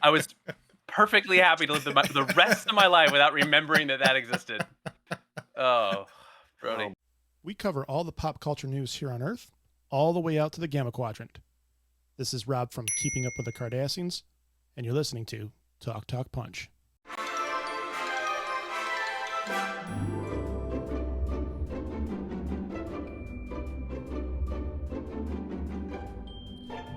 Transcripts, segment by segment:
I was perfectly happy to live the rest of my life without remembering that existed. Oh, Brody. We cover all the pop culture news here on Earth, all the way out to the Gamma Quadrant. This is Rob from Keeping Up with the Kardashians, and you're listening to Talk Talk Punch.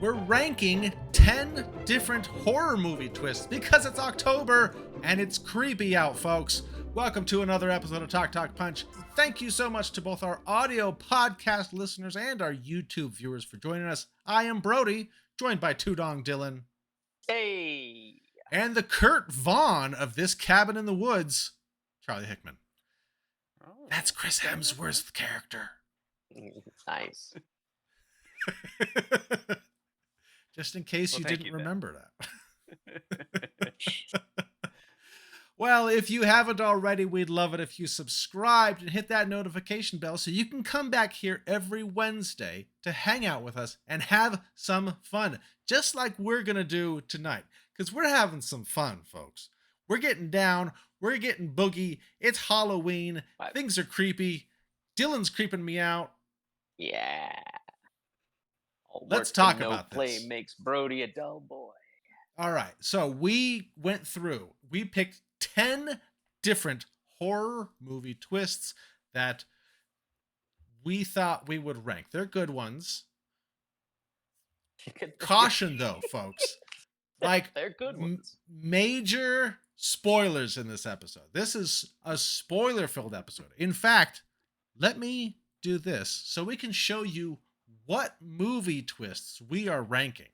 We're ranking 10 different horror movie twists because it's October and it's creepy out, folks. Welcome to another episode of Talk Talk Punch. Thank you so much to both our audio podcast listeners and our YouTube viewers for joining us. I am Brody, joined by Tudong Dylan. Hey. And the Kurt Vaughn of this cabin in the woods, Charlie Hickman. Oh, that's Chris Hemsworth's character. Nice. Just in case you didn't remember that. Well, if you haven't already, we'd love it if you subscribed and hit that notification bell so you can come back here every Wednesday to hang out with us and have some fun, just like we're going to do tonight, because we're having some fun, folks. We're getting down. We're getting boogie. It's Halloween. Things are creepy. Dylan's creeping me out. Yeah. Let's talk about this. Play makes Brody a dull boy. All right. So we went through. We picked 10 different horror movie twists that we thought we would rank. They're good ones. Caution, though, folks. Like, they're good ones. Major spoilers in this episode. This is a spoiler-filled episode. In fact, let me do this so we can show you what movie twists we are ranking.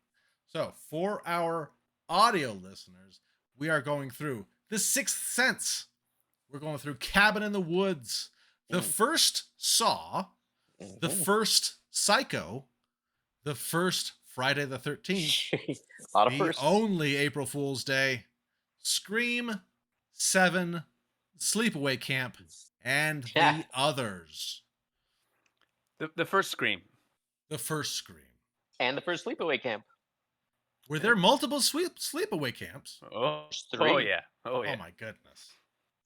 So for our audio listeners, we are going through The Sixth Sense. We're going through Cabin in the Woods, the first Saw, the first Psycho, the first Friday the 13th, the only April Fool's Day, Scream, 7, Sleepaway Camp, and the others. The first Scream. The first Scream. And the first Sleepaway Camp. Were there multiple sleepaway camps? Oh yeah. Oh my goodness.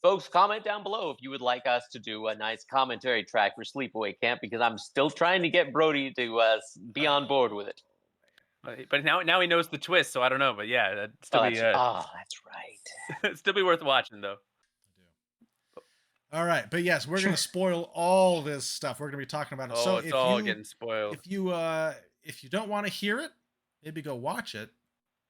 Folks, comment down below if you would like us to do a nice commentary track for Sleepaway Camp, because I'm still trying to get Brody to be on board with it. But now he knows the twist, so I don't know. But yeah, that'd still be. That's right. Still be worth watching, though. All right, but yes, we're going to spoil all this stuff. We're going to be talking about it. Oh, so it's all getting spoiled. If you don't want to hear it, maybe go watch it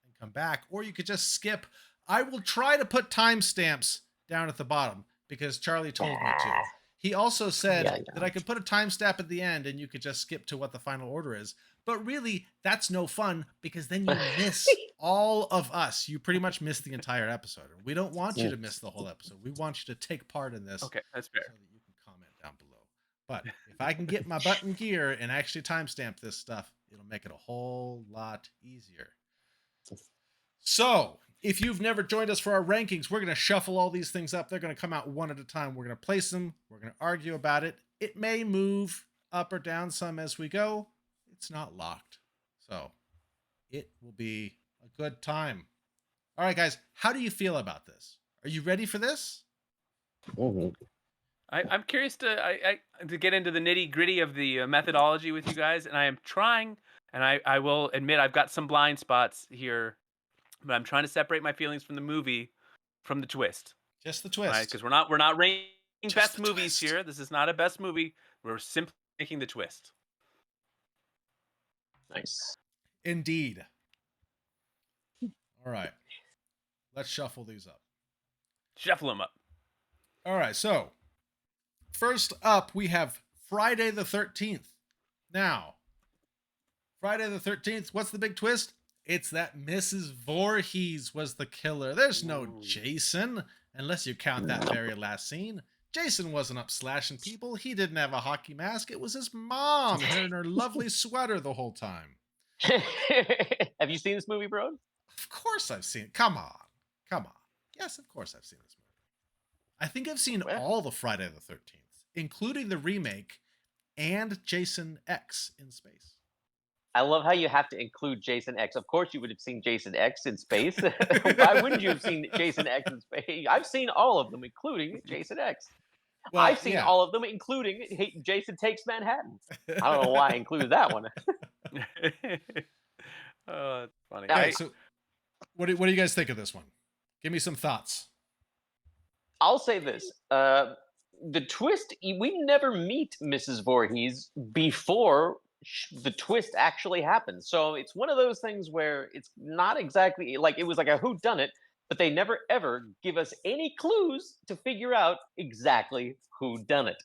and come back, or you could just skip. I will try to put timestamps down at the bottom because Charlie told me to. He also said that I could put a timestamp at the end and you could just skip to what the final order is. But really, that's no fun because then you miss all of us. You pretty much miss the entire episode. We don't want you to miss the whole episode. We want you to take part in this. Okay, that's fair. So that you can comment down below. But if I can get my butt in gear and actually timestamp this stuff, it'll make it a whole lot easier. So, if you've never joined us for our rankings, we're going to shuffle all these things up. They're going to come out one at a time. We're going to place them. We're going to argue about it. It may move up or down some as we go. It's not locked. So, it will be a good time. All right, guys. How do you feel about this? Are you ready for this? I'm curious to get into the nitty gritty of the methodology with you guys, and I am trying, and I will admit I've got some blind spots here, but I'm trying to separate my feelings from the movie, from the twist. Just the twist, right? Because we're not ranking best movies here. This is not a best movie. We're simply making the twist. Nice. Indeed. All right. Let's shuffle these up. Shuffle them up. All right. So, first up, we have Friday the 13th. Now, Friday the 13th, what's the big twist? It's that Mrs. Voorhees was the killer. There's no Jason, unless you count that very last scene. Jason wasn't up slashing people. He didn't have a hockey mask. It was his mom in her lovely sweater the whole time. Have you seen this movie, bro? Of course I've seen it. Come on. Yes, of course I've seen this movie. I think I've seen all the Friday the 13th, including the remake and Jason X in space. I love how you have to include Jason X. Of course, you would have seen Jason X in space. Why wouldn't you have seen Jason X in space? I've seen all of them, including Jason X. Well, I've seen yeah. all of them, including Jason Takes Manhattan. I don't know why I included that one. Oh, that's funny. All right, so what do you guys think of this one? Give me some thoughts. I'll say this. The twist, we never meet Mrs. Voorhees before the twist actually happens. So it's one of those things where it's not exactly like it was like a whodunit, but they never ever give us any clues to figure out exactly who done it.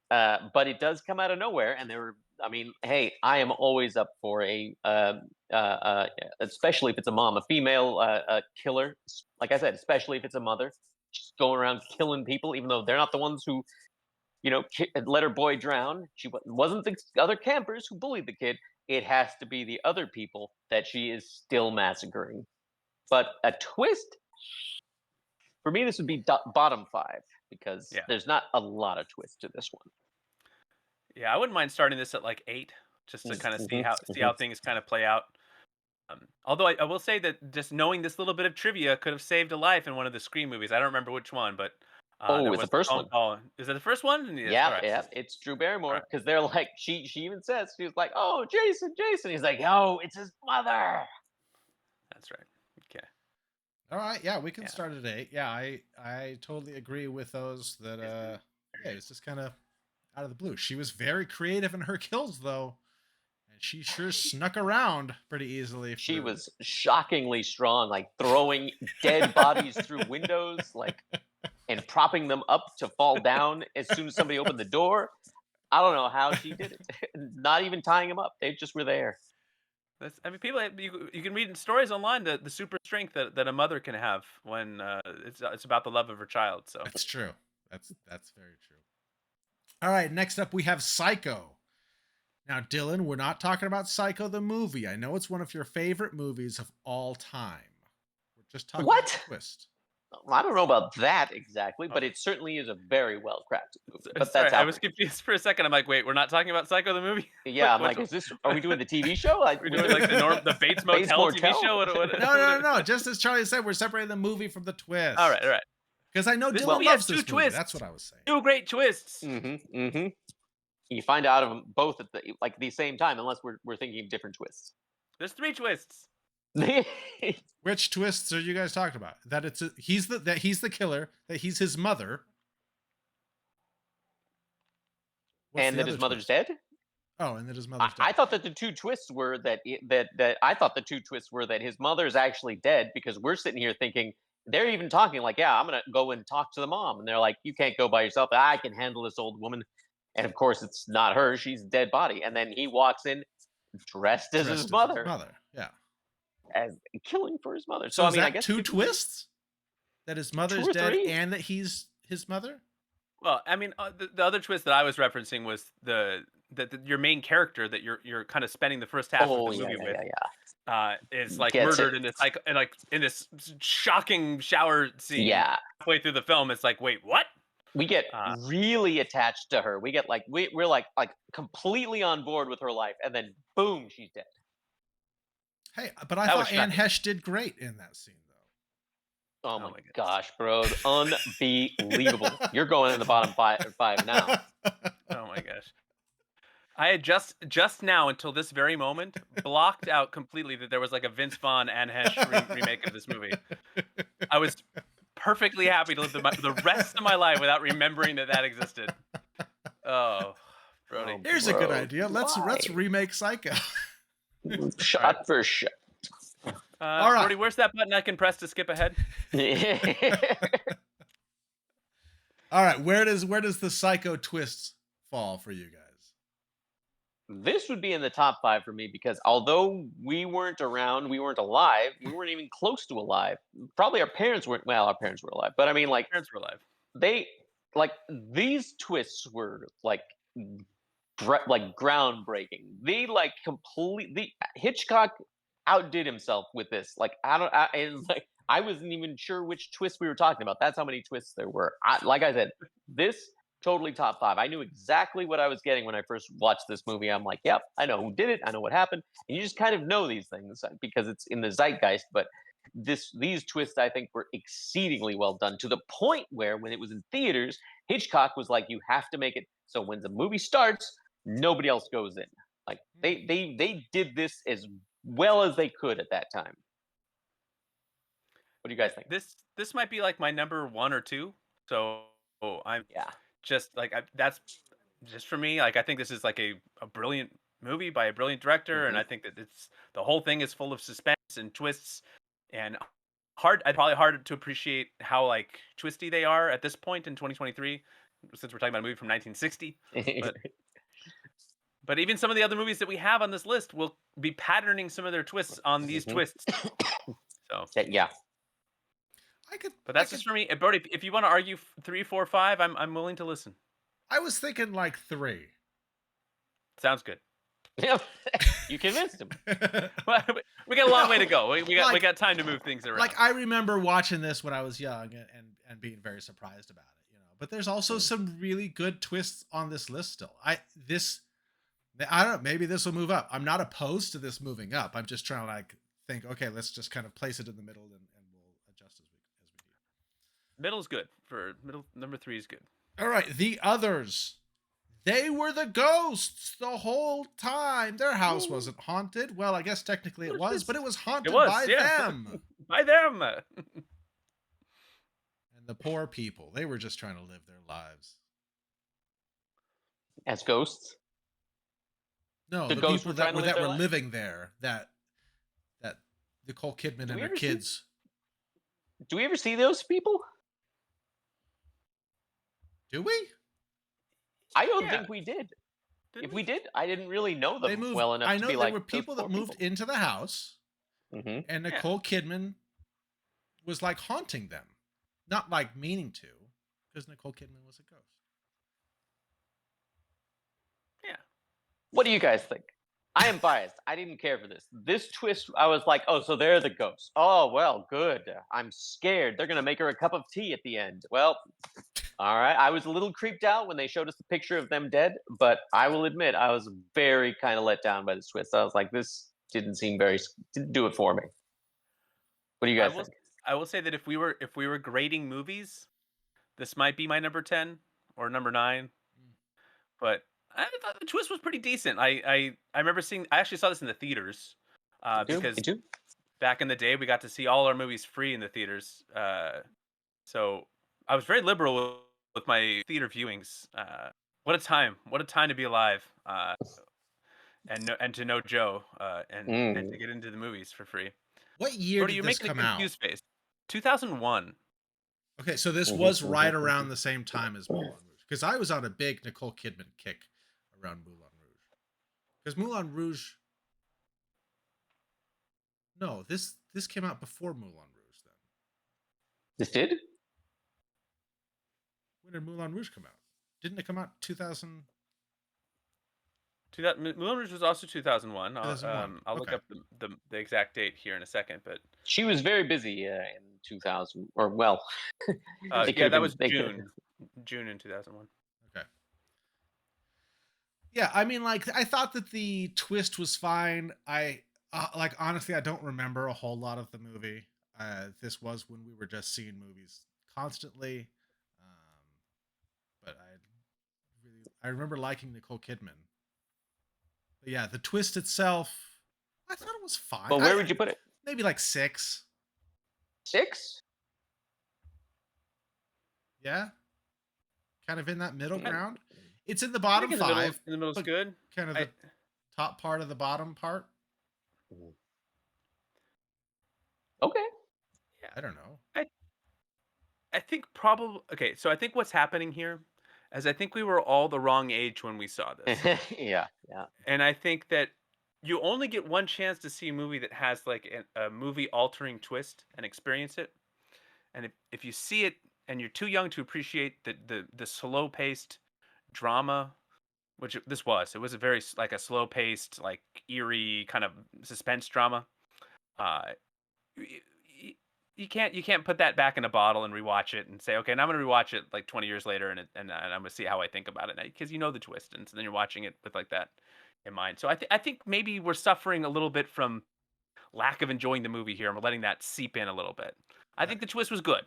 But it does come out of nowhere, and I mean, hey, I am always up for especially if it's a mom, a female killer. Like I said, especially if it's a mother, just going around killing people, even though they're not the ones who, let her boy drown. She wasn't the other campers who bullied the kid. It has to be the other people that she is still massacring. But a twist, for me, this would be bottom 5 because there's not a lot of twist to this one. Yeah, I wouldn't mind starting this at like 8, just to kind of see how things kind of play out. Although I will say that just knowing this little bit of trivia could have saved a life in one of the Scream movies. I don't remember which one, but it's the first one. Is it the first one? Yeah, yeah, it's Drew Barrymore because they're like she even says she's like, "Oh, Jason." He's like, "Oh, it's his mother." That's right. Okay. All right, yeah, we can start at 8. Yeah, I totally agree with those. That it's just kind of out of the blue. She was very creative in her kills, though. She sure snuck around pretty easily. She was shockingly strong, like throwing dead bodies through windows, and propping them up to fall down as soon as somebody opened the door. I don't know how she did it. Not even tying them up; they just were there. People, you can read in stories online the super strength that a mother can have when it's about the love of her child. So that's true. That's very true. All right, next up we have Psycho. Now, Dylan, we're not talking about Psycho the movie. I know it's one of your favorite movies of all time. We're just talking about the twist. I don't know about that exactly, but it certainly is a very well-crafted movie. But sorry, I was confused for a second. I'm like, wait, we're not talking about Psycho the movie? Yeah, I'm like, are we doing the TV show? We're doing like the Bates Motel TV show? No. Just as Charlie said, we're separating the movie from the twist. All right. Because I know this Dylan movie loves has 2 this twists. Movie. That's what I was saying. 2 great twists. You find out of them both at the same time, unless we're thinking of different twists. There's 3 twists. Which twists are you guys talking about? That he's the killer, that he's his mother, and that his mother's dead. Oh, and that his mother's dead. I thought that the 2 twists were that his mother's actually dead, because we're sitting here thinking they're even talking like, yeah, I'm gonna go and talk to the mom, and they're like, you can't go by yourself. I can handle this old woman. And of course, it's not her; she's a dead body. And then he walks in, dressed as his mother. Yeah, as killing for his mother. So I mean, I guess 2 twists: that his mother's dead 3? and that he's his mother. Well, I mean, the other twist that I was referencing was your main character that you're kind of spending the first half of the movie with is like murdered in this shocking shower scene. Yeah, halfway through the film, it's like, wait, what? We get really attached to her. We get we're like completely on board with her life, and then boom, she's dead. Hey, but I thought Anne Hesh did great in that scene, though. Oh my gosh, bro, unbelievable! You're going in the bottom 5 now. Oh my gosh. I had just now, until this very moment, blocked out completely that there was like a Vince Vaughn Anne Hesh remake of this movie. I was perfectly happy to live the rest of my life without remembering that existed. Oh, Brody. Here's a good idea. Let's remake Psycho. Shot for shot. All right, Brody, where's that button I can press to skip ahead? All right, where does the Psycho twist fall for you guys? This would be in the top 5 for me, because although we weren't around, we weren't alive, we weren't even close to alive. Probably our parents weren't. Well, our parents were alive, but I mean, like, parents were alive. They these twists were like groundbreaking. They completely Hitchcock outdid himself with this. I wasn't even sure which twist we were talking about. That's how many twists there were. Like I said, this totally top 5. I knew exactly what I was getting when I first watched this movie. I'm like, yep, I know who did it. I know what happened. And you just kind of know these things because it's in the zeitgeist. But these twists, I think, were exceedingly well done to the point where when it was in theaters, Hitchcock was like, you have to make it so when the movie starts, nobody else goes in. Like they did this as well as they could at that time. What do you guys think? This might be like my number 1 or 2. So I'm Yeah. just like that's just for me. Like I think this is like a brilliant movie by a brilliant director, and Mhm. I think that it's the whole thing is full of suspense and twists, and probably hard to appreciate how like twisty they are at this point in 2023, since we're talking about a movie from 1960. But but even some of the other movies that we have on this list will be patterning some of their twists on these Mhm. twists. So, Yeah. I could. but that's just for me. Brody, if you want to argue 3, 4, 5, I'm willing to listen. I was thinking like 3. Sounds good. Yeah. You convinced him. Well, we got a long way to go. We like- got time to move things around. Like I remember watching this when I was young and being very surprised about it, But there's also some really good twists on this list still. I don't know, maybe this will move up. I'm not opposed to this moving up. I'm just trying to like think, okay, let's just kind of place it in the middle and we'll adjust as we need. Middle's good. For middle, number 3 is good. All right, the others. They were the ghosts the whole time. Their house wasn't haunted. Well, I guess technically it was, but it was haunted by them. By them. And the poor people, they were just trying to live their lives. As ghosts? No, The the ghosts people were trying to live that their were life? living there, that Nicole Kidman and we her ever see- kids. Do we ever see those people? Do we? I don't Yeah. think we did. Didn't If we did, I didn't really know them They moved. well enough I to know be there like were people those that poor moved people. into the house, Mhm. and Yeah. Nicole Kidman was like haunting them, not like meaning to, because Nicole Kidman was a ghost. Yeah. What do you guys think? I am biased. I didn't care for this. This twist, I was like, oh, so they're the ghosts. Oh, well, good. I'm scared. They're going to make her a cup of tea at the end. Well, all right. I was a little creeped out when they showed us the picture of them dead, but I will admit I was very kind of let down by this twist. I was like, this didn't do it for me. What do you guys think? I will say that if we were grading movies, this might be my number 10 or number 9. But I thought the twist was pretty decent. I remember seeing. I actually saw this in the theaters because Me too. back in the day we got to see all our movies free in the theaters. So I was very liberal with my theater viewings. What a time! What a time to be alive. And to know Joe and to get into the movies for free. What year Brody, did you're this making a come out? confused face. 2001. Okay, so this was right around the same time as Moulin Rouge, because I was on a big Nicole Kidman kick around Moulin Rouge. Because Moulin Rouge, no, this came out before Moulin Rouge. Then This did? when did Moulin Rouge come out? Didn't it come out 2000? Moulin Rouge was also 2001. 2001, I'll look okay. up the exact date here in a second, but She was very busy in 2000, or well, they yeah, could've that been- was they could've- June in 2001. Okay. Yeah, I mean, like, I thought that the twist was fine. I like, honestly, I don't remember a whole lot of the movie. This was when we were just seeing movies constantly, but I remember liking Nicole Kidman. But yeah, the twist itself, I thought it was fine. But where would you put it? Maybe like 6. 6? Yeah, kind of in that middle Yeah. ground. It's in the I bottom think in the 5, middle's but good. kind of the top part of the bottom part. Okay. I don't know. I think probably okay. So I think what's happening here is I think we were all the wrong age when we saw this, Yeah. and I think that you only get one chance to see a movie that has like a movie altering twist and experience it. And if you see it and you're too young to appreciate the slow paced drama, which it was a very like a slow paced, like eerie kind of suspense drama. you can't put that back in a bottle and rewatch it and say, okay, now I'm gonna rewatch it like 20 years later and I'm gonna see how I think about it, because you know the twist, and so then you're watching it with like that in mind. So I think maybe we're suffering a little bit from lack of enjoying the movie here, and we're letting that seep in a little bit. I think the twist was good.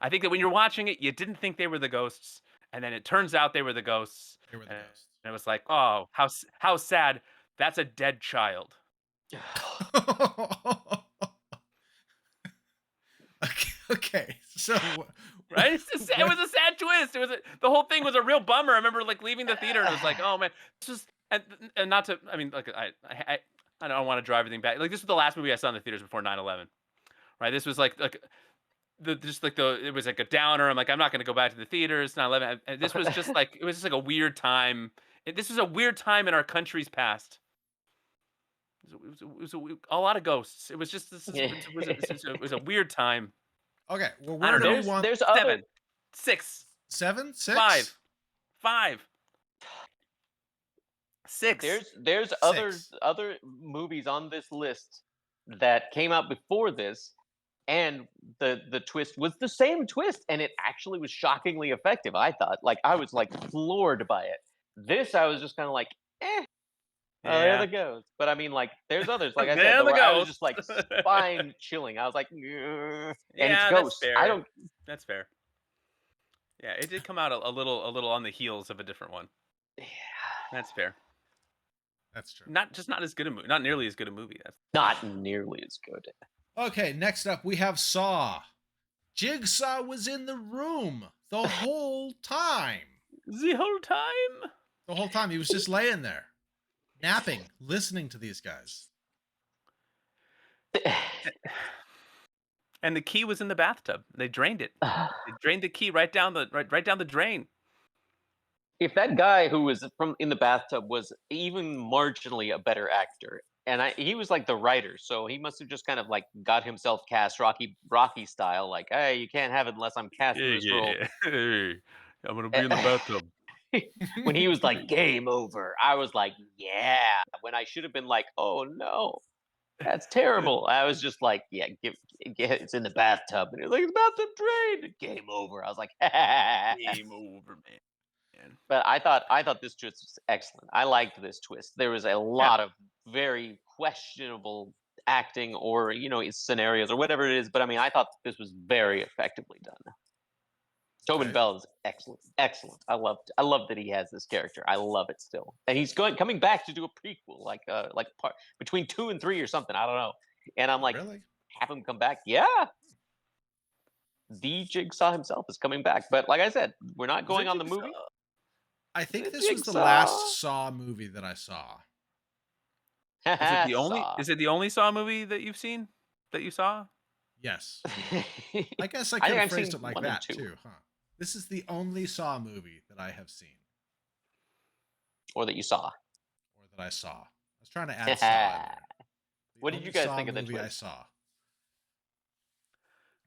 I think that when you're watching it, you didn't think they were the ghosts, and then it turns out they were the ghosts. They were the ghosts. And it was like, oh, how sad. That's a dead child. Okay, so Right? It was a sad twist. The whole thing was a real bummer. I remember like leaving the theater and it was like, oh man, this was and not to. I mean, like I don't want to draw everything back. Like this was the last movie I saw in the theaters before 9/11. Right? This was like it was like a downer. I'm like, I'm not going to go back to the theaters. 9/11. And this was just like it was just like a weird time. This was a weird time in our country's past. It was a lot of ghosts. It was just it was a weird time. okay, well, I where don't do know. we want There's Seven, other 6, 7, 6, 5, 6. there's other movies on this list that came out before this, and the twist was the same twist, and it actually was shockingly effective. I thought, like, I was like floored by it. This I was just kind of like, eh. Oh, there the ghosts. But I mean, like, there's others. Like I said, There the where I was just like ghosts. spine chilling. I was like, "Ugh," and Yeah, it's ghosts. that's fair. I don't. That's fair. Yeah, it did come out a little on the heels of a different one. Yeah, That's fair. That's true. Not as good a movie. Not nearly as good a movie. That's not nearly as good. Okay, next up we have Saw. Jigsaw was in the room the whole time. the whole time. The whole time he was just laying there, napping, listening to these guys. And the key was in the bathtub. They drained it. They drained the key right down the drain. If that guy who was from in the bathtub was even marginally a better actor, and he was like the writer, so he must have just kind of like got himself cast Rocky style, like, hey, you can't have it unless I'm cast in this role. Hey, I'm gonna be in the bathtub. When he was like game over, I was like, yeah. When I should have been like, oh no, that's terrible. I was just like, yeah, it's in the bathtub, and he was like, the bathtub drained. Game over. I was like, Game over, man. but I thought this twist was excellent. I liked this twist. There was a lot of very questionable acting, or scenarios or whatever it is. But I mean, I thought this was very effectively done. Tobin Bell is excellent. I love that he has this character. I love it still, and he's coming back to do a prequel, like part between 2 and 3 or something. I don't know. And I'm like, Really? have him come back? Yeah. The Jigsaw himself is coming back, but like I said, we're not going on the movie. I think The this was the Jigsaw. last Saw movie that I saw. Is it the only? Saw. Is it the only Saw movie that you've seen? That you saw? Yes. I guess I think could have I've phrased seen it like 1 and that 2. too, huh? This is the only Saw movie that I have seen. Or that you saw. Or that I saw. I was trying to add Saw in there. What did you guys think of the movie I twist? saw?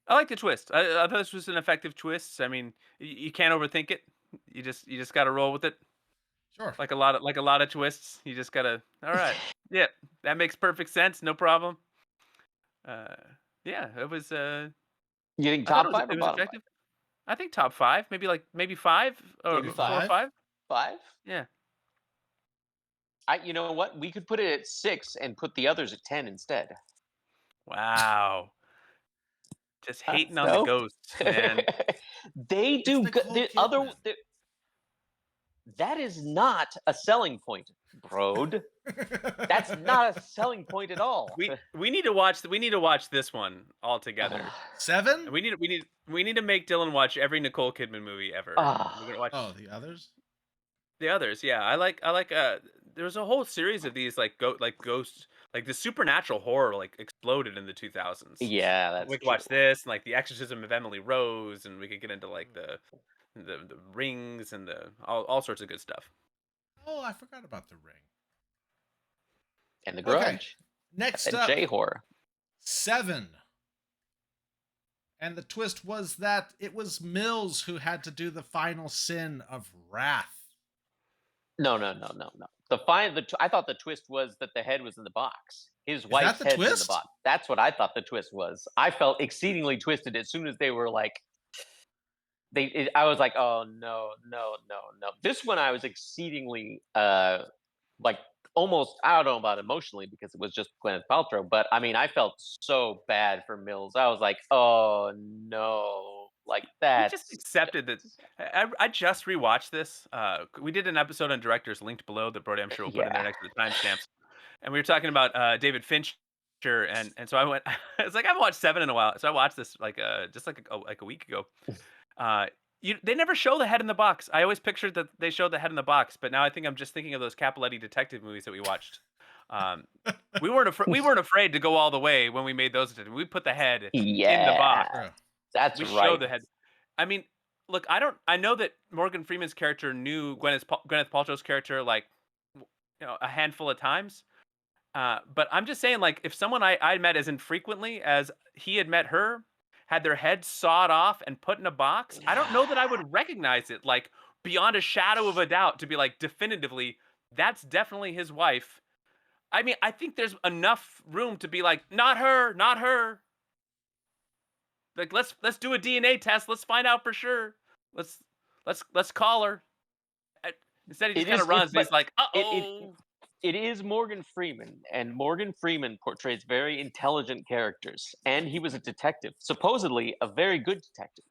I like the twist. I thought this was an effective twist. I mean, you can't overthink it. You just got to roll with it. Sure. Like a lot of twists. You just gotta. All right. Yeah, that makes perfect sense. No problem. Yeah, it was. You think I thought top 5 or it was bottom effective. I think top 5, maybe 5 or Maybe 4 or 5. 5? 5? Yeah. You know what? We could put it at 6 and put the others at 10 instead. Wow. Just hating on the No? ghosts, man. They do Nicole the other. Kidman. That is not a selling point, Brode. That's not a selling point at all. We need to watch this one all together. 7? We need to make Dylan watch every Nicole Kidman movie ever. We're gonna watch The others? the others. Yeah, I like there's a whole series of these like ghosts, like the supernatural horror like exploded in the 2000s. Yeah, that's We could true. watch this and like The Exorcism of Emily Rose, and we could get into like the rings and all sorts of good stuff. Oh, I forgot about The Ring. And the Grudge. Okay. Next And up, J-horror. 7. And the twist was that it was Mills who had to do the final sin of wrath. No. I thought the twist was that the head was in the box. His that wife's the head's in the twist? box. That's what I thought the twist was. I felt exceedingly twisted as soon as they were like, I was like, oh no, no, no, no. This one I was exceedingly like almost, I don't know about emotionally because it was just Gwyneth Paltrow, but I mean I felt so bad for Mills. I was like, oh no, like We just that's accepted that. I just rewatched this. We did an episode on directors linked below that Brody, I'm sure, will put in there yeah. next to the timestamps. And we were talking about David Fincher, and so I went. It's like I haven't watched Seven in a while, so I watched this like just like a week ago. Uh, they never show the head in the box. I always pictured that they showed the head in the box, but now I think I'm just thinking of those Capoletti detective movies that we watched. Um, we weren't afraid to go all the way when we made those. We put the head in the box. Yeah, Bro. that's We show right. the head. I mean, look, I know that Morgan Freeman's character knew Gwyneth Paltrow's character like a handful of times. But I'm just saying, like, if someone I met as infrequently as he had met her had their head sawed off and put in a box, I don't know that I would recognize it, like, beyond a shadow of a doubt to be like, definitively, that's definitely his wife. I mean, I think there's enough room to be like, not her, not her. Like, let's do a DNA test. Let's find out for sure. Let's let's call her. Instead, he just It kind is, of runs and but he's like, uh it oh. it is Morgan Freeman, and Morgan Freeman portrays very intelligent characters, and he was a detective, supposedly a very good detective.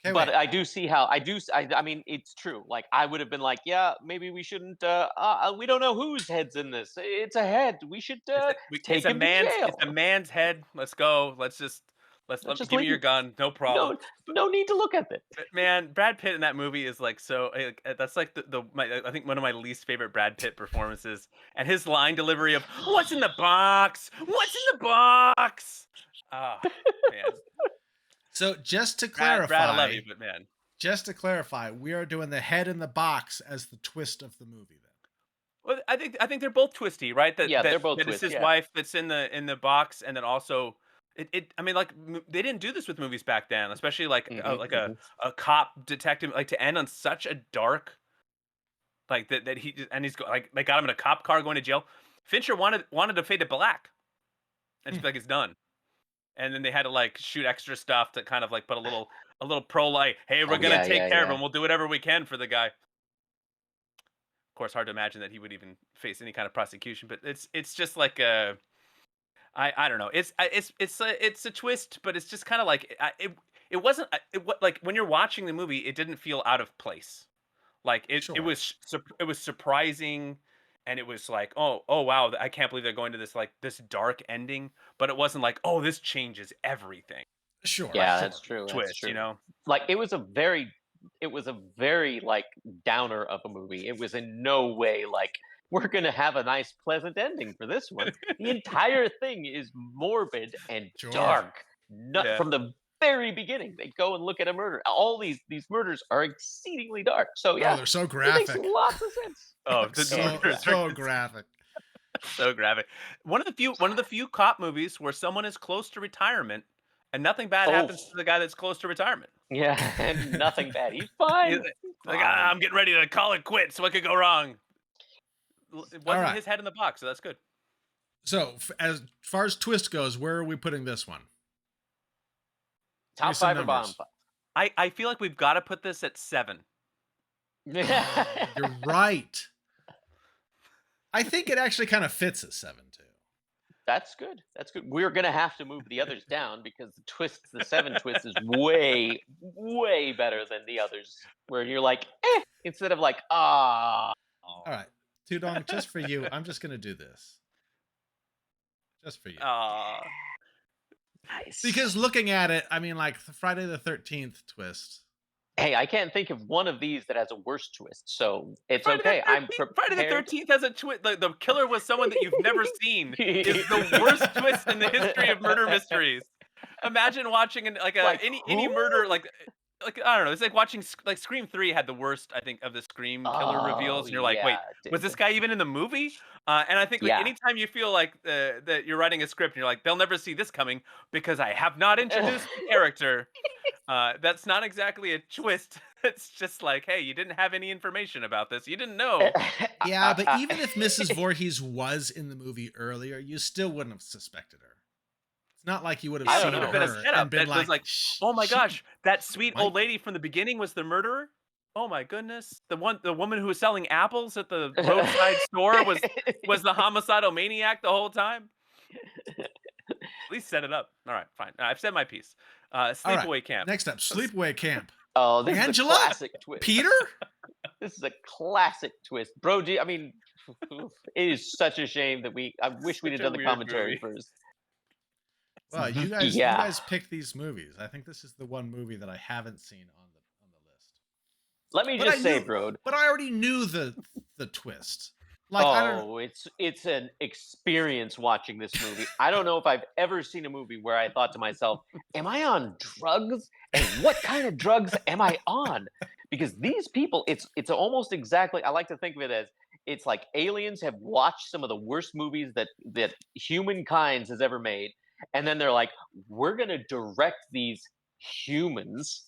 Okay, But wait. I do see how I mean, it's true. Like I would have been like, yeah, maybe we shouldn't. We don't know whose head's in this. It's a head. We should take him to It's a jail. man's head. Let's go. Let's just Give me leave. your gun. No problem. No, no need to look at it. But man, Brad Pitt in that movie is like so. That's like I think one of my least favorite Brad Pitt performances, and his line delivery of "What's in the box? What's in the box?" Ah, man, So just to Brad, I love clarify, you, but man, we are doing the head in the box as the twist of the movie then. well, I think they're both twisty, right? Yeah, they're both That it's twists. his Yeah. wife that's in the box, and then also I mean, like they didn't do this with movies back then, especially like Mhm. a cop detective, like to end on such a dark, like that like they got him in a cop car going to jail. Fincher wanted to fade to black and just be like it's done, and then they had to like shoot extra stuff to kind of like put a little pro light. Hey, we're Oh gonna yeah, take yeah, care of yeah. him. We'll do whatever we can for the guy. Of course, hard to imagine that he would even face any kind of prosecution, but it's just like a I don't know. It's a twist, but it's just kind of like it wasn't like when you're watching the movie, it didn't feel out of place. Like Sure. it was surprising, and it was like oh wow, I can't believe they're going to this like this dark ending. But it wasn't like oh this changes everything Sure. Yeah, Sure. that's true. That's twist, you true. know? Like it was a very like downer of a movie. It was in no way like we're gonna have a nice pleasant ending for this one. The entire thing is morbid and Sure. dark. Not Yeah. from the very beginning. They go and look at a murder. All these murders are exceedingly dark. So Oh, yeah, they're so it makes graphic. lots of sense. Oh, So graphic. so graphic. One of the few cop movies where someone is close to retirement and nothing bad Oh, happens to the guy that's close to retirement. yeah, and nothing bad. He's fine. He's like, I'm getting ready to call it quits. What could go wrong? It wasn't right. his head in the box, so that's good. So as far as twist goes, where are we putting this one? Give me Top some five or bottom numbers. five? I feel like we've got to put this at 7. You're right. I think it actually kind of fits at 7 too. That's good. That's good. We're gonna have to move the others down because the 7 twist is way, way better than the others. Where you're like, instead of like, ah. All right, Tudong, just for you, I'm just gonna do this. Just for you. Aw. Nice. Because looking at it, I mean, like the Friday the 13th twist. Hey, I can't think of one of these that has a worse twist, so it's Friday okay. the I'm 13th, Friday the prepared. 13th has a twist. The killer was someone that you've never seen. Is the worst twist in the history of murder mysteries. Imagine watching Like, any who? murder like I don't know. It's like watching like Scream 3 had the worst I think of the Scream killer reveals, Oh and you're like, wait, yeah, it was did. this guy even in the movie? And I think like Yeah. anytime you feel like that you're writing a script and you're like, they'll never see this coming because I have not introduced the character. That's not exactly a twist It's just like, hey, you didn't have any information about this. You didn't know. Yeah, but even if Mrs. Voorhees was in the movie earlier, you still wouldn't have suspected her. It's not like you would I have don't seen know. It would have been a her setup and been that was like, "Shh, oh my she gosh, that sweet old might lady from the beginning was the murderer. Oh my goodness, the woman who was selling apples at the roadside store was the homicidal maniac the whole time. At least set it up. All right, fine. I've said my piece. All right. Sleepaway Camp. Next up, Sleepaway Camp. Oh, this Angela? is a classic twist. Peter? This is a classic twist, bro. I mean, it is such a shame that I wish we'd have Such a done the weird commentary movie. first. Well, you Yeah. guys picked these movies. I think this is the one movie that I haven't seen on the list. Let me But just I say, knew- bro. But I already knew the twist. Like I don't Oh, it's an experience watching this movie. I don't know if I've ever seen a movie where I thought to myself, "Am I on drugs? And what kind of drugs am I on?" Because these people, it's almost exactly. I like to think of it as it's like aliens have watched some of the worst movies that humankind has ever made, and then they're like, "We're gonna direct these humans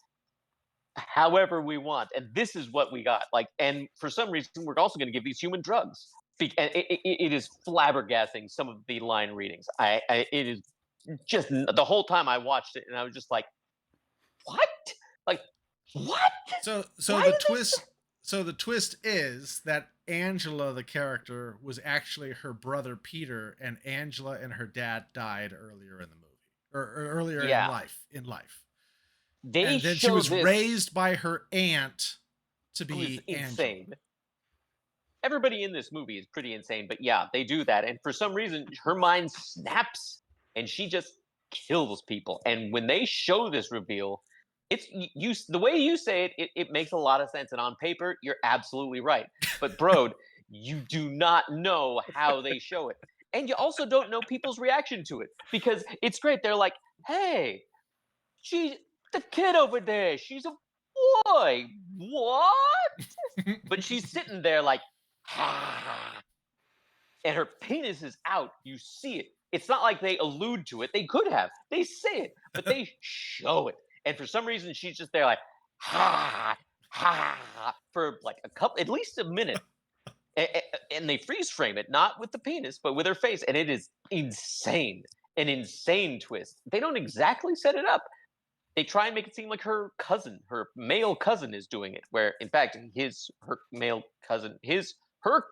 however we want, and this is what we got." Like, and for some reason we're also going to give these human drugs, and it is flabbergasting, some of the line readings. It is just the whole time I watched it and I was just like, what, like, what? so Why the did they twist so the twist is that Angela, the character, was actually her brother Peter, and Angela and her dad died earlier in the movie. Or earlier Yeah. in life. They And then she show was this raised by her aunt to who is be insane. Angela. Everybody in this movie is pretty insane, but yeah, they do that, and for some reason her mind snaps and she just kills people. And when they show this reveal, it's you the way you say it makes a lot of sense, and on paper you're absolutely right. But bro, you do not know how they show it, and you also don't know people's reaction to it, because it's great. They're like, "Hey, she's the kid over there. She's a boy. What?" But she's sitting there like, and her penis is out. You see it. It's not like they allude to it. They could have. They say it, but they show it. And for some reason, she's just there like, for like at least a minute. And they freeze frame it, not with the penis, but with her face. And it is insane. An insane twist. They don't exactly set it up. They try and make it seem like her cousin, her male cousin, is doing it, where in fact her male cousin, her.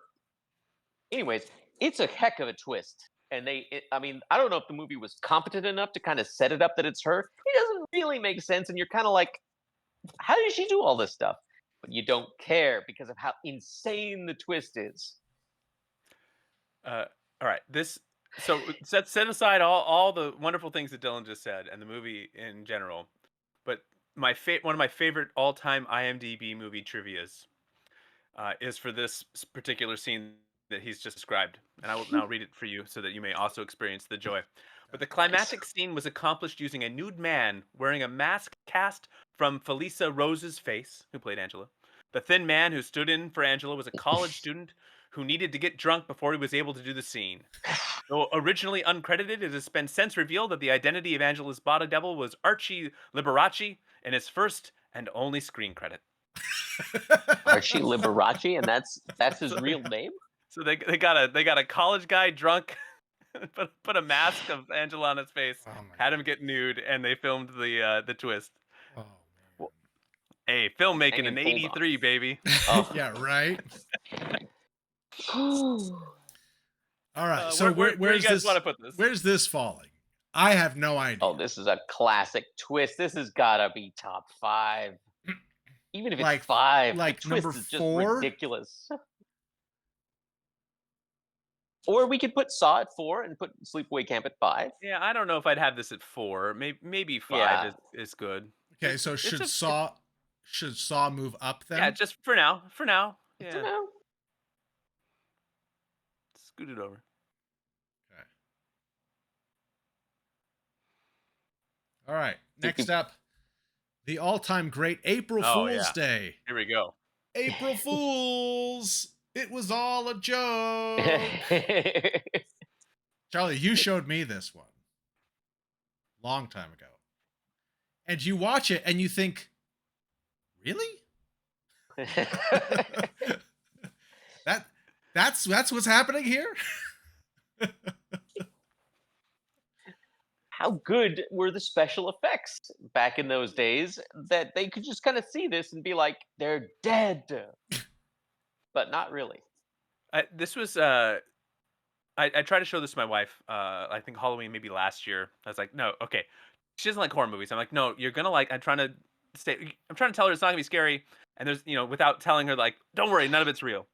Anyways, it's a heck of a twist, and I mean, I don't know if the movie was competent enough to kind of set it up that it's her. It doesn't really make sense, and you're kind of like, how did she do all this stuff? But you don't care because of how insane the twist is. All right, so set aside all the wonderful things that Dylan just said and the movie in general, but one of my favorite all-time IMDb movie trivias is for this particular scene that he's just described, and I will now read it for you so that you may also experience the joy. But the climactic scene was accomplished using a nude man wearing a mask cast from Felisa Rose's face, who played Angela. The thin man who stood in for Angela was a college student who needed to get drunk before he was able to do the scene. Though originally uncredited, it has been since revealed that the identity of Angela's body double was Archie Liberace in his first and only screen credit. Archie Liberace, and that's his real name. So they got a college guy drunk, put a mask of Angela on his face, had him get nude, and they filmed the twist. Oh man. Hey, filmmaking Hanging in full '83, baby. Oh. Yeah, right. All right. So where do you where's guys this? want to put this? Where's this falling? I have no idea. Oh, this is a classic twist. This has gotta be top 5. Even if it's Like- 5, like the twist number is just 4? ridiculous. Or we could put Saw at 4 and put Sleepaway Camp at 5. Yeah, I don't know if I'd have this at 4. Maybe 5 Yeah. is good. Okay, so it's should just- Saw move up then? Yeah, just for now. For now. You Yeah. know? Scoot it over. Okay. All right. Next up, the all-time great April Oh, Fool's yeah. Day. Here we go. April Fools! It was all a joke. Charlie, you showed me this one long time ago. And you watch it and you think, really? That's what's happening here. How good were the special effects back in those days that they could just kind of see this and be like, they're dead, but not really. This was I tried to show this to my wife. I think Halloween maybe last year. I was like, no, okay. She doesn't like horror movies. I'm like, no, you're gonna like. I'm trying to tell her it's not gonna be scary. And there's without telling her like, don't worry, none of it's real.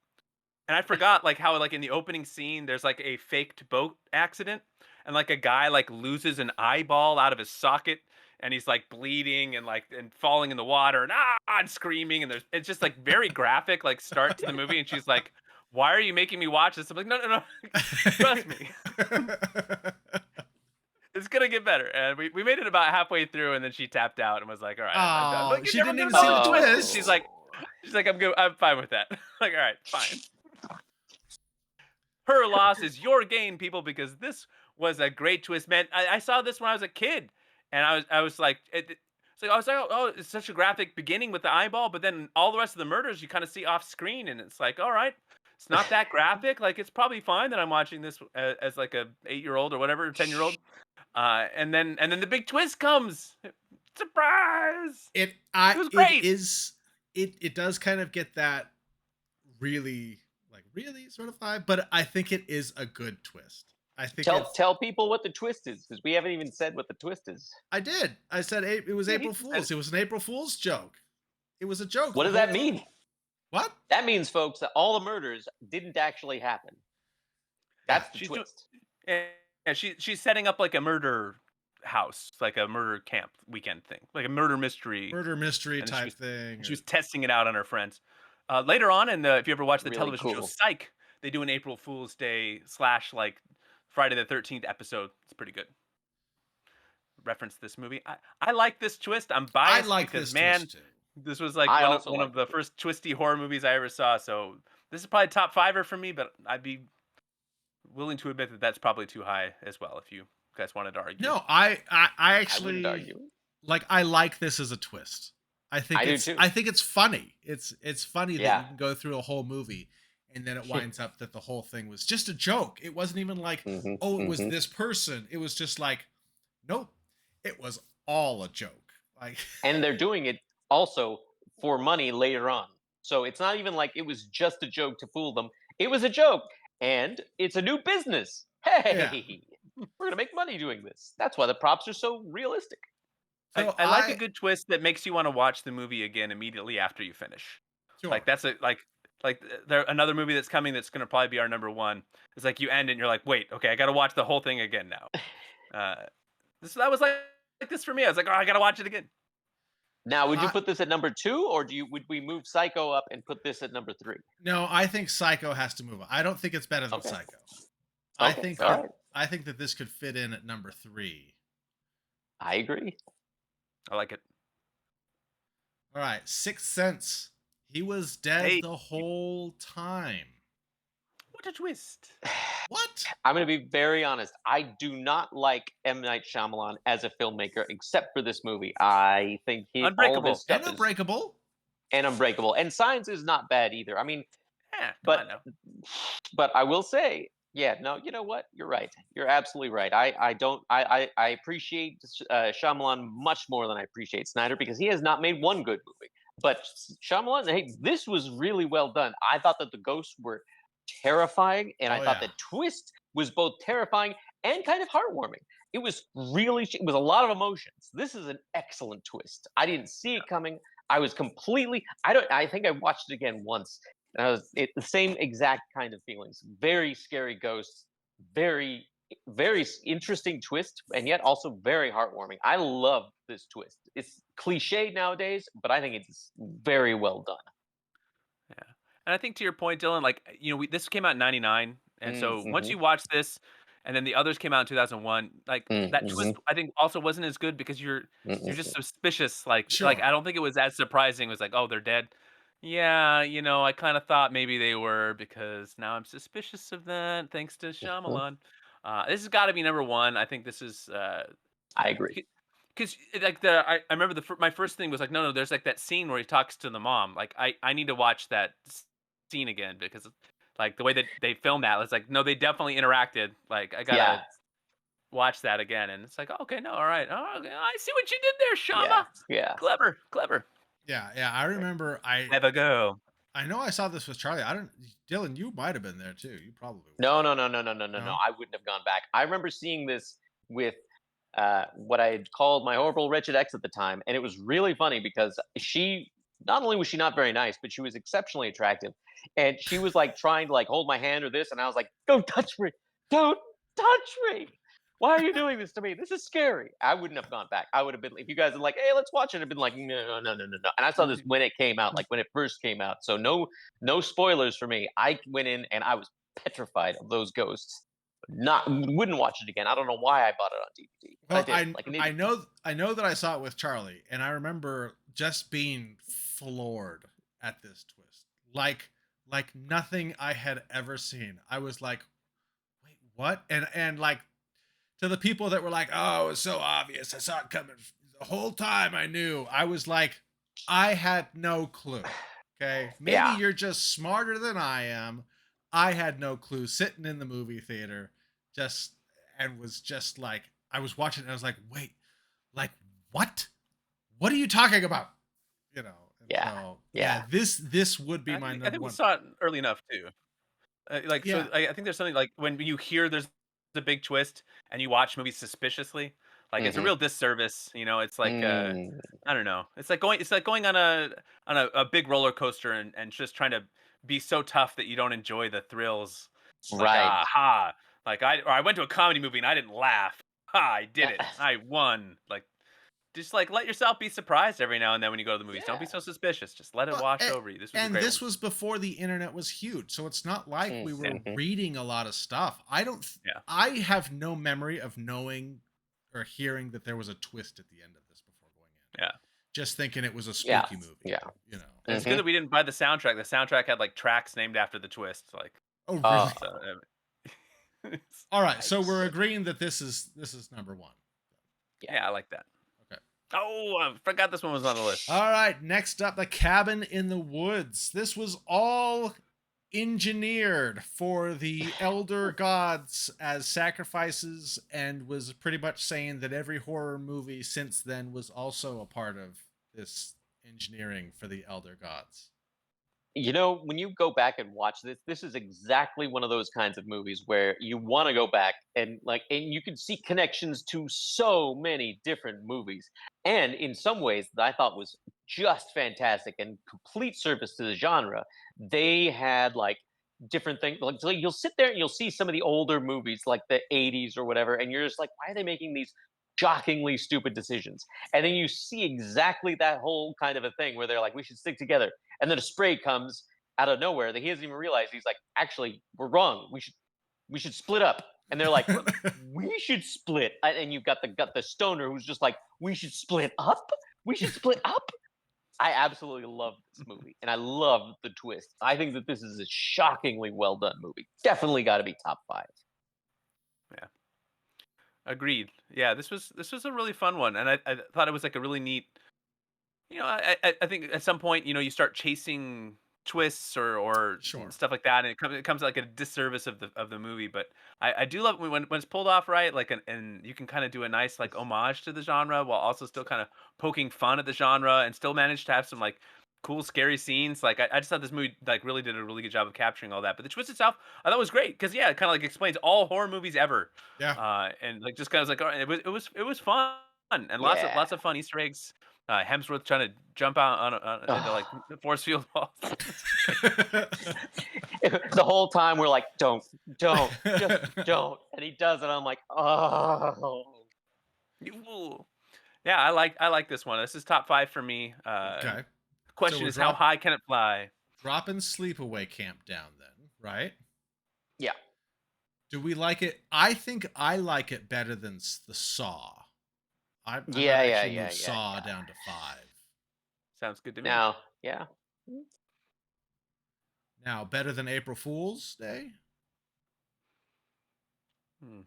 And I forgot like how like in the opening scene there's like a faked boat accident and like a guy like loses an eyeball out of his socket and he's like bleeding and like and falling in the water and screaming and it's just like very graphic like start to the movie and she's like, why are you making me watch this? I'm like, no, trust me. It's gonna get better. And we made it about halfway through and then she tapped out and was like, all right, I'm done. Oh, Like, she "You're never didn't even gonna see the believe twist. She's like, I'm good. I'm fine with that. Like, all right, fine. Her loss is your gain, people, because this was a great twist, man. I saw this when I was a kid, and I was like, I was like, oh, it's such a graphic beginning with the eyeball, but then all the rest of the murders you kind of see off screen, and it's like, all right, it's not that graphic. Like, it's probably fine that I'm watching this as like a 8-year-old or whatever, 10-year-old. And then the big twist comes. Surprise! It was great. It does kind of get that really sort of vibe, but I think it is a good twist. I think tell people what the twist is because we haven't even said what the twist is. I did. I said it was April Fool's. It was an April Fool's joke. It was a joke. What does that mean? What? That means, folks, that all the murders didn't actually happen. That's the twist. Yeah, she's setting up like a murder house, like a murder camp weekend thing, like a murder mystery type thing. She was testing it out on her friends. Later on, and if you ever watch the Really television show Psych, they do an April Fool's Day / like Friday the 13th episode. It's pretty good. Reference this movie. I like this twist. I'm biased I like because this man, twist too. this was like one of the first twisty horror movies I ever saw. So this is probably top 5er for me, but I'd be willing to admit that that's probably too high as well. If you guys wanted to argue. No, I actually argue. Like I like this as a twist. I think it's funny. It's funny that you can go through a whole movie and then it winds up that the whole thing was just a joke. It wasn't even like, it was this person. It was just like, nope, it was all a joke. Like, and they're doing it also for money later on. So it's not even like it was just a joke to fool them. It was a joke, and it's a new business. Hey, we're gonna make money doing this. That's why the props are so realistic. So I like a good twist that makes you want to watch the movie again immediately after you finish. Sure. Like that's there another movie that's coming that's going to probably be our number 1. It's like you end it and you're like, wait, okay, I got to watch the whole thing again now. That was like this for me. I was like, oh, I got to watch it again. Now, would you put this at number 2, or would we move Psycho up and put this at number 3? No, I think Psycho has to move up. I don't think it's better than Psycho. I think that this could fit in at number 3. I agree. I like it. All right, Sixth Sense. He was dead the whole time. What a twist. What? I'm going to be very honest. I do not like M. Night Shyamalan as a filmmaker, except for this movie. I think all of his stuff and Unbreakable. Unbreakable. And Signs is not bad either. I mean, but I will say, you know what? You're right. You're absolutely right. I appreciate Shyamalan much more than I appreciate Snyder because he has not made one good movie. But Shyamalan, hey, this was really well done. I thought that the ghosts were terrifying, and I thought the twist was both terrifying and kind of heartwarming. It was a lot of emotions. This is an excellent twist. I didn't see it coming. I was completely. I think I watched it again once. The same exact kind of feelings. Very scary ghosts, very, very interesting twist, and yet also very heartwarming. I love this twist. It's cliched nowadays, but I think it's very well done. Yeah, and I think to your point, Dylan, like this came out in '99, and so once you watch this, and then the others came out in 2001, like that twist, I think also wasn't as good because you're just suspicious. Like I don't think it was as surprising. It was like, oh, they're dead. Yeah, I kind of thought maybe they were because now I'm suspicious of that thanks to Shyamalan. This has got to be number 1. I think this is I agree. because like I remember my first thing was like, no, there's like that scene where he talks to the mom. Like I need to watch that scene again because like the way that they filmed that, it's like no, they definitely interacted. Like I Yeah, gotta watch that again, and it's like, oh, okay, no, all right, oh, okay, I see what you did there, yeah, Shama. yeah. Clever, clever. Yeah. I remember. Have a go. I know I saw this with Charlie. I don't. Dylan, you might have been there too. You probably were. No, no, no, no, no, no, no, no. No. I wouldn't have gone back. I remember seeing this with what I had called my horrible wretched ex at the time, and it was really funny because she not only was she not very nice, but she was exceptionally attractive, and she was like trying to like hold my hand or this, and I was like, "Don't touch me! Don't touch me! Why are you doing this to me? This is scary." I wouldn't have gone back. I would have been if you guys had like, "Hey, let's watch it." I'd been like, "No, no, no, no, no, no." And I saw this when it came out, like when it first came out. So no spoilers for me. I went in and I was petrified of those ghosts. Not wouldn't watch it again. I don't know why I bought it on DVD. But Well, I did, like an idiot. I know that I saw it with Charlie, and I remember just being floored at this twist, like nothing I had ever seen. I was like, wait, what? And like to the people that were like, oh, it was so obvious. I saw it coming the whole time. I knew. I was like, I had no clue. Okay, maybe Yeah. you're just smarter than I am. I had no clue. Sitting in the movie theater, just and was just like, I was watching and I was like, wait, like what? What are you talking about? You know. And Yeah. so, Yeah. this would be I my think, I number think we one. saw it early enough too. Like Yeah. so, I think there's something like when you hear there's a big twist and you watch movies suspiciously, like it's a Mhm. real disservice. You know, it's like Mm, I don't know. It's like going on a big roller coaster and just trying to be so tough that you don't enjoy the thrills. Like right. ha, like I went to a comedy movie and I didn't laugh. Ha, I did it. I won. Like just like let yourself be surprised every now and then when you go to the movies. Don't be Yeah. so suspicious. Just let it Well, wash over you. This was a and great this one. was before the internet was huge, so it's not like we were Mhm. reading a lot of stuff. I don't. Yeah. I have no memory of knowing or hearing that there was a twist at the end of this before going in. Yeah. Just thinking it was a Yeah. spooky movie. Yeah. You know. And it's Mhm. good that we didn't buy the soundtrack. The soundtrack had like tracks named after the twist. Like, Oh, really? Oh, so, All right. So we're nice. agreeing that this is number one. yeah, I like that. Okay. Oh, I forgot this one was on the list. All right. Next up, The Cabin in the Woods. This was all engineered for the elder gods as sacrifices and was pretty much saying that every horror movie since then was also a part of this engineering for the elder gods. You know, when you go back and watch this, this is exactly one of those kinds of movies where you want to go back and like, and you can see connections to so many different movies. And in some ways, that I thought was just fantastic and complete service to the genre. They had like different things. Like, so you'll sit there and you'll see some of the older movies, like the 80s or whatever, and you're just like, why are they making these shockingly stupid decisions? And then you see exactly that whole kind of a thing where they're like, we should stick together, and then a spray comes out of nowhere that he doesn't even realize. He's like, actually, we're wrong. We should split up. And they're like, we should split. And you've got the stoner who's just like, we should split up. We should split up. I absolutely love this movie, and I love the twist. I think that this is a shockingly well done movie. Definitely got to be top 5. Yeah, agreed. Yeah, this was a really fun one, and I thought it was like a really neat. You know, I think at some point, you know, you start chasing twists or Sure. stuff like that, and it comes like a disservice of the movie. But I do love when it's pulled off right, like and you can kind of do a nice like homage to the genre while also still kind of poking fun at the genre and still manage to have some like cool scary scenes. Like I just thought this movie like really did a really good job of capturing all that. But the twist itself, I thought was great because yeah, it kind of like explains all horror movies ever. Yeah. And like just kind of like all right, it was fun and Yeah. lots of fun Easter eggs. Hemsworth trying to jump out into like Ugh. force field walls. The whole time we're like, don't, just don't, and he does it. I'm like, oh, Ooh. Yeah, I like this one. This is top 5 for me. Okay. Question we're is, how high can it fly? Dropping Sleepaway Camp down then, right? yeah. Do we like it? I think I like it better than the Saw. I might Yeah, yeah, actually yeah, move yeah, Saw yeah. down to 5. Sounds good to me. Now, yeah. Now, better than April Fool's Day? Hmm.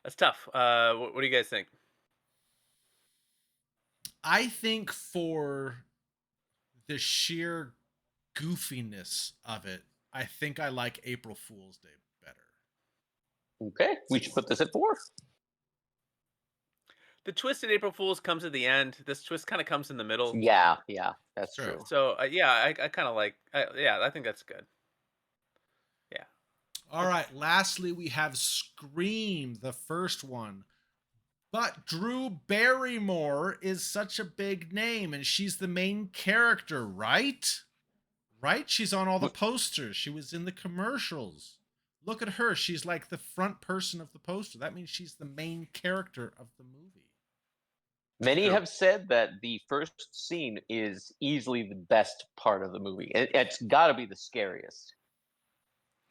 That's tough. What do you guys think? I think for the sheer goofiness of it, I think I like April Fool's Day better. Okay, we should put this at 4. The twist in April Fool's comes at the end. This twist kind of comes in the middle. Yeah, that's Sure. true. So yeah, I kind of like. Yeah, I think that's good. Yeah. All right. Lastly, we have Scream, the first one. But Drew Barrymore is such a big name, and she's the main character, right? Right? She's on all the posters. She was in the commercials. Look at her. She's like the front person of the poster. That means she's the main character of the movie. Many have said that the first scene is easily the best part of the movie. It's got to be the scariest.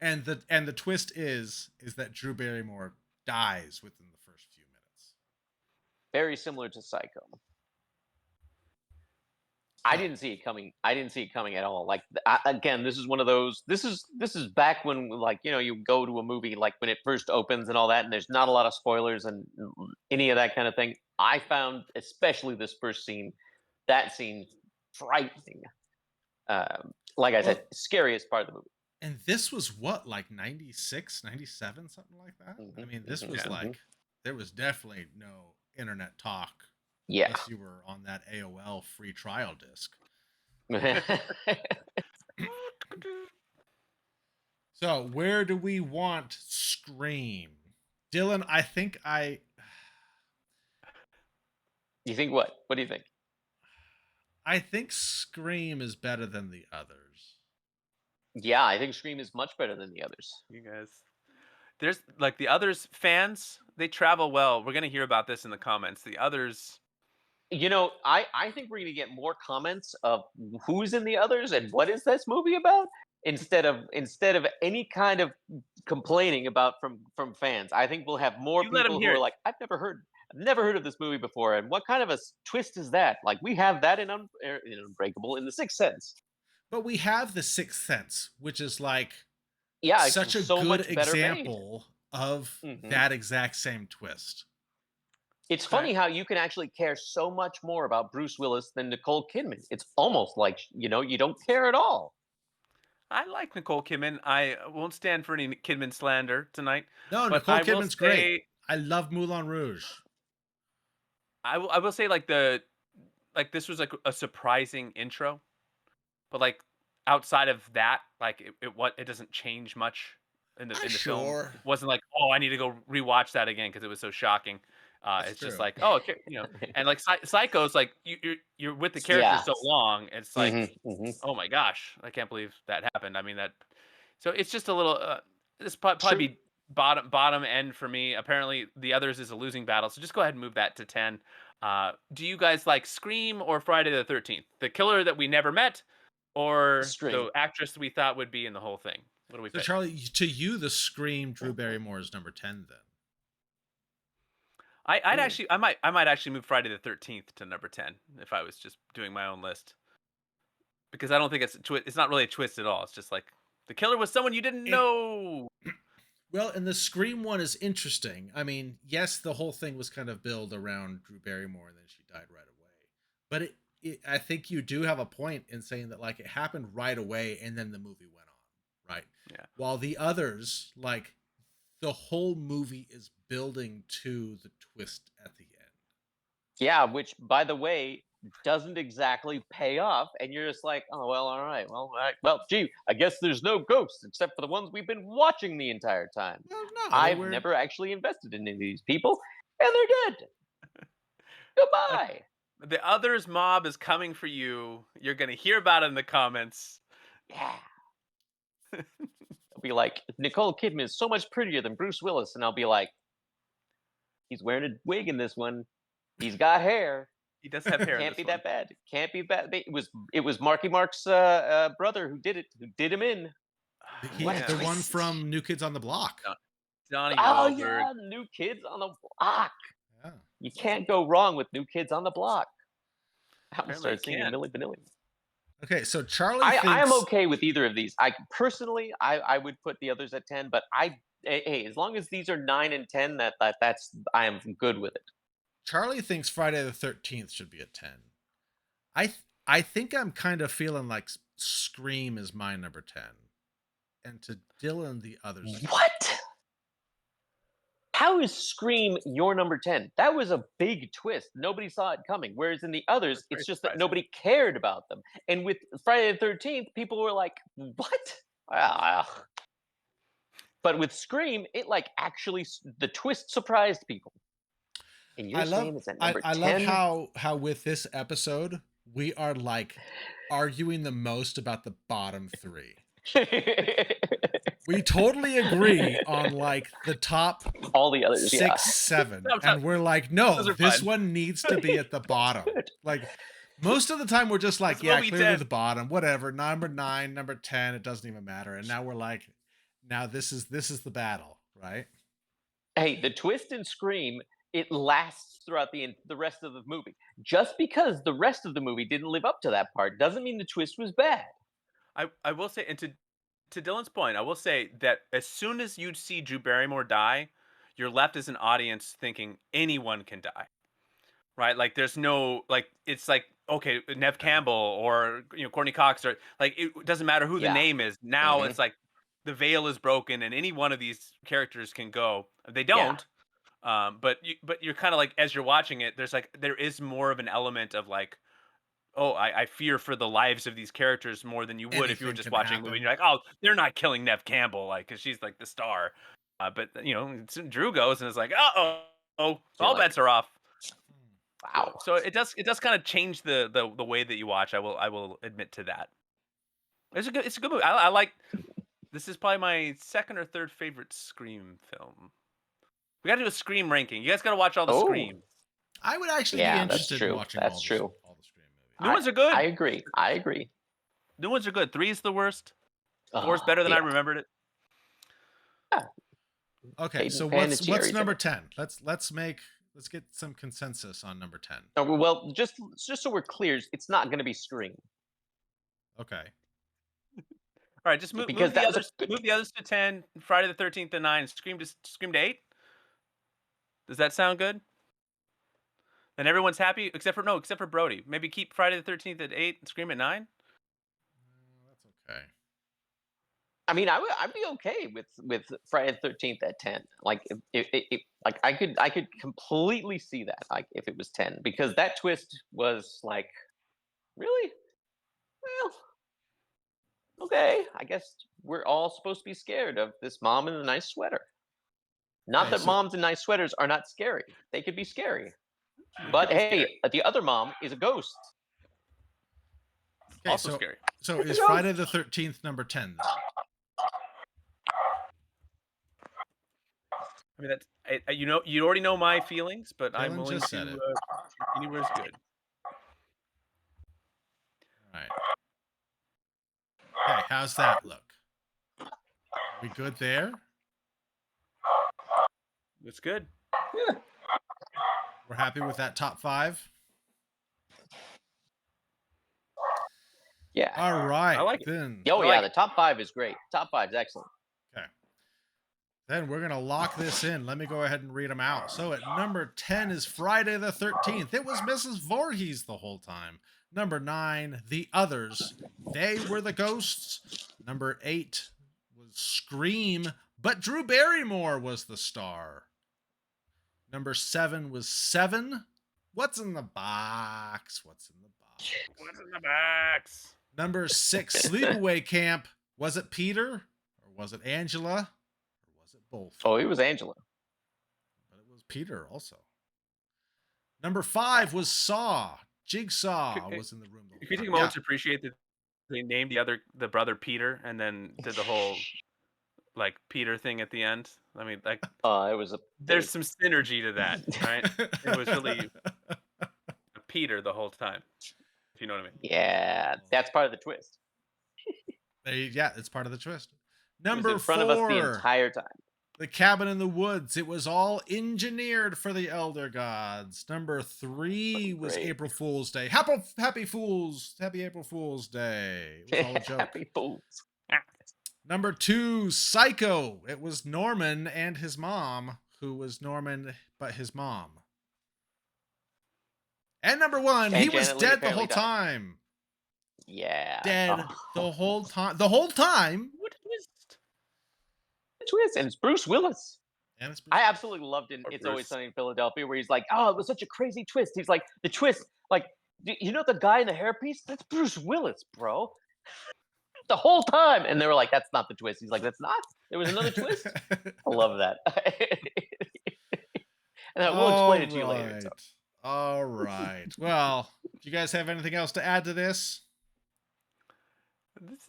And the twist is that Drew Barrymore dies within the first few minutes. Very similar to Psycho. I didn't see it coming. I didn't see it coming at all. Like again, this is one of those. This is back when, like, you go to a movie like when it first opens and all that, and there's not a lot of spoilers and any of that kind of thing. I found especially this first scene, that scene, frightening. Like I said, scariest part of the movie. And this was what, like 96, 97, something like that? I mean, this was like, there was definitely no internet talk. Yeah. Unless you were on that AOL free trial disc. So, where do we want Scream? Dylan, I think You think what? What do you think? I think Scream is better than the others. Yeah, I think Scream is much better than the others. You guys, there's like the others fans, they travel well. We're gonna hear about this in the comments. The others, I think we're gonna get more comments of who's in the others and what is this movie about, instead of any kind of complaining about from fans. I think we'll have more You let 'em people who hear are it. like, I've never heard of this movie before, and what kind of a twist is that? Like, we have that in Unbreakable, in The Sixth Sense. But we have The Sixth Sense, which is like Yeah, it's such a so good much better made. example of that exact same twist. It's funny how you can actually care so much more about Bruce Willis than Nicole Kidman. It's almost like, you don't care at all. I like Nicole Kidman. I won't stand for any Kidman slander tonight. No, but Nicole I will Kidman's great. say- I love Moulin Rouge. I will say like this was like a surprising intro, but like outside of that, like it doesn't change much in the film. It wasn't like, oh, I need to go rewatch that again because it was so shocking. It's just like, oh, okay, and like Psycho's like you're with the character so long, it's like, oh my gosh, I can't believe that happened. I mean that, so it's just a little. This probably be bottom end for me. Apparently, the others is a losing battle, so just go ahead and move that to 10. Do you guys like Scream or Friday the 13th? The killer that we never met, or Scream. the actress we thought would be in the whole thing? What do we So pick? Charlie, to you, the Scream Drew Barrymore is number 10 then. I might actually move Friday the 13th to number 10 if I was just doing my own list, because I don't think it's not really a twist at all. It's just like the killer was someone you didn't know. Well, and the Scream one is interesting. I mean, yes, the whole thing was kind of built around Drew Barrymore, and then she died right away. But I think you do have a point in saying that, like, it happened right away, and then the movie went on, right? Yeah. While the others, like, the whole movie is building to the twist at the end. Yeah, which, by the way, doesn't exactly pay off, and you're just like, oh, well, all right, well, gee, I guess there's no ghosts except for the ones we've been watching the entire time. Well, no, I've never actually invested in any of these people, and they're dead. Goodbye. The others mob is coming for you. You're gonna hear about it in the comments. Yeah. I'll be like, Nicole Kidman is so much prettier than Bruce Willis, and I'll be like, he's wearing a wig in this one. He's got hair. He does have hair. Can't be that bad. Can't be bad. It was Marky Mark's brother who did it. Who did him in? The one from New Kids on the Block. Donnie Oh Wahlberg. yeah, New Kids on the Block. Yeah. You can't go wrong with New Kids on the Block. I'm gonna Apparently start you singing can't. Milli Vanilli. Okay, so Charlie I thinks... am okay with either of these. I personally, I would put the others at 10, but hey, as long as these are 9 and 10, I am good with it. Charlie thinks Friday the 13th should be a 10. I think I'm kind of feeling like Scream is my number 10. And to Dylan, the others. What? How is Scream your number 10? That was a big twist. Nobody saw it coming. Whereas in the others, That's very it's just that surprising. nobody cared about them. And with Friday the 13th, people were like, what? Ah. But with Scream, it like actually, the twist surprised people. And you're saying it's at number 10? I love how with this episode, we are like arguing the most about the bottom 3. We totally agree on like the top all the others, 6, 7, and we're like, no, Those are this fun. one needs to be at the bottom. Like most of the time, we're just like, This yeah, will be clearly 10. the bottom, whatever. Number 9, number 10, it doesn't even matter. And now we're like, now this is the battle, right? Hey, the twist in Scream, it lasts throughout the rest of the movie. Just because the rest of the movie didn't live up to that part doesn't mean the twist was bad. I will say, and to Dylan's point, I will say that as soon as you see Drew Barrymore die, you're left as an audience thinking anyone can die, right? Like there's no like it's like okay, Nev Campbell or Courtney Cox or like it doesn't matter who the Yeah. name is. Now Mhm. it's like the veil is broken and any one of these characters can go. They don't. But you're kind of like as you're watching it, there is more of an element of like, oh, I fear for the lives of these characters more than you would if you were Anything just can watching a movie. happen. And you're like, oh, they're not killing Nev Campbell, like, because she's like the star. But Drew goes and it's like, all like- bets are off. Wow. So it does kind of change the way that you watch. I will admit to that. It's a good movie. I like. This is probably my second or third favorite Scream film. We got to do a Scream ranking. You guys got to watch all the Oh. Screams. I would actually Yeah, be that's interested in true. watching That's all true. the Scream movies. New ones are good. I agree. I agree. New ones are good. 3 is the worst. 4 is better than I remembered it. Okay, Hayden so Panettiere what's is number in 10? Let's get some consensus on number 10. Oh, well, just so we're clear, it's not going to be Scream. Okay. All right, just move Because the that was a others. good- Move the others to 10. Friday the 13th to 9. Scream to 8. Does that sound good? Then everyone's happy except for Brody. Maybe keep Friday the 13th at 8 and Scream at 9. That's okay. I mean, I'd be okay with Friday the 13th at 10. Like, if like I could completely see that, like, if it was 10, because that twist was like, really? Well, okay. I guess we're all supposed to be scared of this mom in a nice sweater. Not Okay, that so- moms in nice sweaters are not scary. They could be scary. But could be hey, the other mom is a ghost. Okay, Also so, scary. So is Friday the 13th number 10 then? I mean, that's you already know my feelings, but I'm Dylan willing just to said it. anywhere's good. All right. Okay, how's that look? We good there? It's good. We're happy with that top 5? Yeah. All right. I like it. Then, Oh I yeah, like the top 5 is great. Top 5 is excellent. then we're going to lock this in. Let me go ahead and read them out. So at number 10 is Friday the 13th. It was Mrs. Voorhees the whole time. Number 9, The Others. They were the ghosts. Number 8 was Scream, but Drew Barrymore was the star. Number 7 was 7. What's in the box? What's in the box? What's in the box? Number 6, Sleepaway Camp. Was it Peter or was it Angela? Or was it both? Oh, it was Angela. But it was Peter also. Number 5 was Saw. Jigsaw was in the room. If you take a moment to appreciate that they named the brother Peter and then did the whole like Peter thing at the end. I mean, like It was there's some synergy to that, right? It was really Peter the whole time. If you know what I mean. Yeah, that's part of the twist. Yeah, it's part of the twist. It was Number in front 4, of us the entire time. The Cabin in the Woods. It was all engineered for the elder gods. Number 3 was Great. April Fool's Day. Happy April Fool's Day. It was all a joke. Happy fools. Number 2, Psycho. It was Norman and his mom, who was Norman but his mom. And number 1, And he was Janet Leigh dead the whole apparently died. time. Yeah. Dead Oh. the whole time. The whole time. What a twist. Twist, and it's Bruce Willis. And it's I absolutely loved in Or It's Always Bruce. Sunny in Philadelphia, where he's like, "Oh, it was such a crazy twist." He's like, "The twist, like, you know, the guy in the hairpiece? That's Bruce Willis, bro." The whole time, and they were like, "That's not the twist." He's like, "That's not. There was another twist." I love that. And we'll explain it to you later. So. All right. Well, do you guys have anything else to add to this?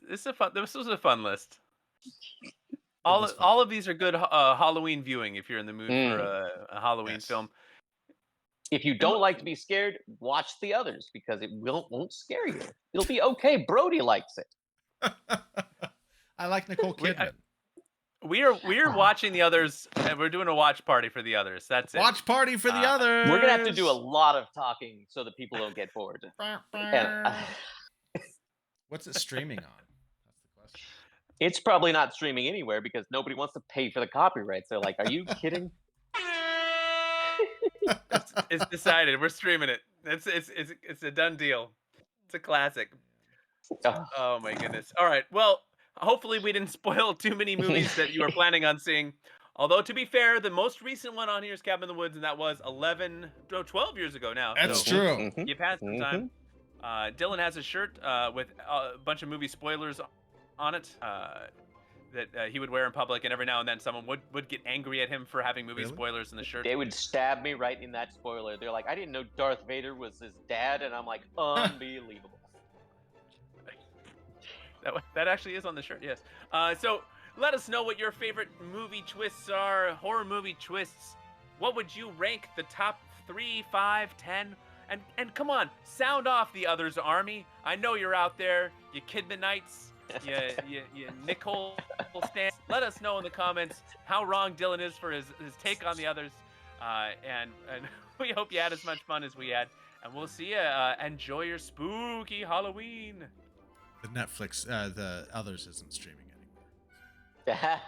This was a fun list. was fun. All of these are good Halloween viewing if you're in the mood for a Halloween Yes. film. If you don't like to be scared, watch the others because it won't scare you. It'll be okay. Brody likes it. I like Nicole Kidman. We're watching the others, and we're doing a watch party for the others. That's it. Watch party for the others. We're gonna have to do a lot of talking so that people don't get bored. And, What's it streaming on? That's the question. it's probably not streaming anywhere because nobody wants to pay for the copyrights. They're like, "Are you kidding?" It's decided. We're streaming it. It's a done deal. It's a classic. Oh. Oh my goodness. All right. Well, hopefully we didn't spoil too many movies that you are planning on seeing. Although to be fair, the most recent one on here is Cabin in the Woods, and that was 12 years ago now. That's So true. Mhm. you've had some time. Dylan has a shirt with a bunch of movie spoilers on it that he would wear in public, and every now and then someone would get angry at him for having movie Really? spoilers in the shirt. They would stab me right in that spoiler. They're like, "I didn't know Darth Vader was his dad," and I'm like, "Unbelievable." That actually is on the shirt, yes. So let us know what your favorite movie twists are, horror movie twists. What would you rank the top 3, 5, 10? And come on, sound off the others, Army. I know you're out there, you Kidmanites, you Nicole stands. Let us know in the comments how wrong Dylan is for his take on the others. And we hope you had as much fun as we had. And we'll see you. Enjoy your spooky Halloween. The Netflix, the others isn't streaming anymore.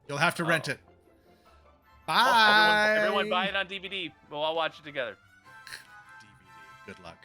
You'll have to rent it. Oh, Bye. everyone buy it on DVD. We'll all watch it together. DVD. Good luck.